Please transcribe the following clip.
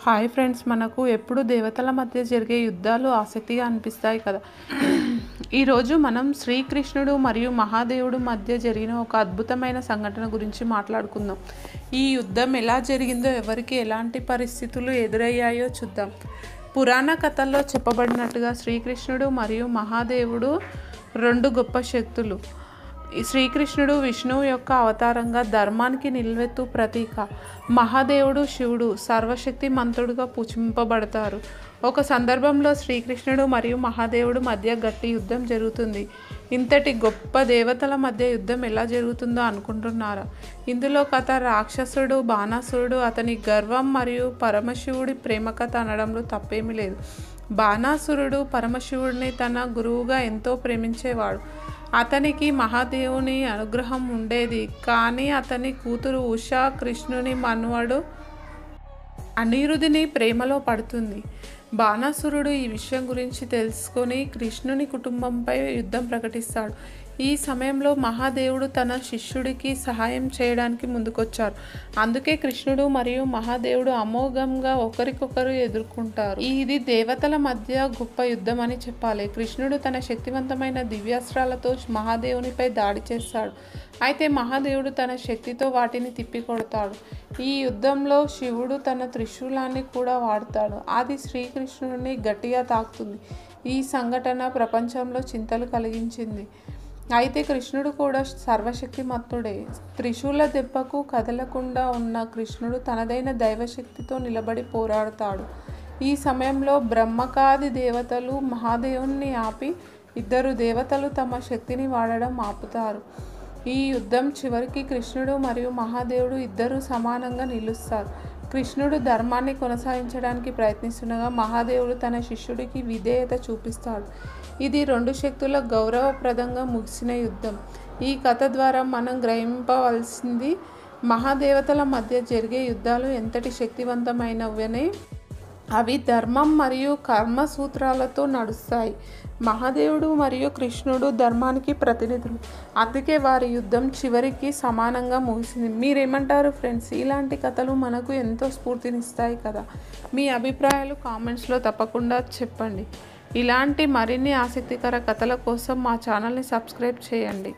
Hi friends, మనకు ఎప్పుడు దేవతల మధ్య జరిగే యుద్ధాలు ఆసక్తిగా అనిపిస్తాయి కదా. ఈరోజు మనం శ్రీకృష్ణుడు మరియు మహాదేవుడు మధ్య జరిగిన ఒక అద్భుతమైన సంఘటన గురించి మాట్లాడుకుందాం. ఈ యుద్ధం ఎలా జరిగిందో, ఎవరికి ఎలాంటి పరిస్థితులు ఎదురయ్యాయో చూద్దాం. పురాణ కథల్లో చెప్పబడినట్టుగా శ్రీకృష్ణుడు మరియు మహాదేవుడు రెండు గొప్ప శక్తులు. శ్రీకృష్ణుడు విష్ణువు యొక్క అవతారంగా, ధర్మానికి నిలువెత్తు ప్రతీక. మహాదేవుడు శివుడు సర్వశక్తి మంతుడుగా పూజింపబడతారు. ఒక సందర్భంలో శ్రీకృష్ణుడు మరియు మహాదేవుడు మధ్య గట్టి యుద్ధం జరుగుతుంది. ఇంతటి గొప్ప దేవతల మధ్య యుద్ధం ఎలా జరుగుతుందో అనుకుంటున్నారా? ఇందులో కథ రాక్షసుడు బాణాసురుడు, అతని గర్వం మరియు పరమశివుడి ప్రేమ కథ అనడంలో తప్పేమీ లేదు. బాణాసురుడు పరమశివుడిని తన గురువుగా ఎంతో ప్రేమించేవాడు. అతనికి మహాదేవుని అనుగ్రహం ఉండేది. కానీ అతని కూతురు ఉషా కృష్ణుని మనవడు అనిరుధిని ప్రేమలో పడుతుంది. బాణాసురుడు ఈ విషయం గురించి తెలుసుకొని కృష్ణుని కుటుంబంపై యుద్ధం ప్రకటిస్తాడు. ఈ సమయంలో మహాదేవుడు తన శిష్యుడికి సహాయం చేయడానికి ముందుకొచ్చారు. అందుకే కృష్ణుడు మరియు మహాదేవుడు అమోఘంగా ఒకరికొకరు ఎదుర్కొంటారు. ఇది దేవతల మధ్య గొప్ప యుద్ధం అని చెప్పాలి. కృష్ణుడు తన శక్తివంతమైన దివ్యాస్త్రాలతో మహాదేవునిపై దాడి చేస్తాడు. అయితే మహాదేవుడు తన శక్తితో వాటిని తిప్పికొడతాడు. ఈ యుద్ధంలో శివుడు తన త్రిశూలాన్ని కూడా వాడతాడు. అది శ్రీకృష్ణుడిని గట్టిగా తాకుతుంది. ఈ సంఘటన ప్రపంచంలో చింతలు కలిగించింది. అయితే కృష్ణుడు కూడా సర్వశక్తిమంతుడే. త్రిశూల దెబ్బకు కదలకుండా ఉన్న కృష్ణుడు తనదైన దైవశక్తితో నిలబడి పోరాడతాడు. ఈ సమయంలో బ్రహ్మకాది దేవతలు మహాదేవుని ఆపి, ఇద్దరు దేవతలు తమ శక్తిని వాడడం ఆపుతారు. ఈ యుద్ధం చివరికి కృష్ణుడు మరియు మహాదేవుడు ఇద్దరు సమానంగా నిలుస్తారు. కృష్ణుడు ధర్మాన్ని కొనసాగించడానికి ప్రయత్నిస్తుండగా మహాదేవుడు తన శిష్యుడికి విధేయత చూపిస్తాడు. ఇది రెండు శక్తుల గౌరవప్రదంగా ముగిసిన యుద్ధం. ఈ కథ ద్వారా మనం గ్రహింపవలసింది, మహాదేవతల మధ్య జరిగే యుద్ధాలు ఎంతటి శక్తివంతమైనవని. అవి ధర్మం మరియు కర్మ సూత్రాలతో నడుస్తాయి. మహాదేవుడు మరియు కృష్ణుడు ధర్మానికి ప్రతినిధులు. అందుకే వారి యుద్ధం చివరికి సమానంగా ముగిసింది. మీరేమంటారు ఫ్రెండ్స్? ఇలాంటి కథలు మనకు ఎంతో స్ఫూర్తినిస్తాయి కదా. మీ అభిప్రాయాలు కామెంట్స్లో తప్పకుండా చెప్పండి. ఇలాంటి మరిన్ని ఆసక్తికర కథల కోసం మా ఛానల్ని సబ్స్క్రైబ్ చేయండి.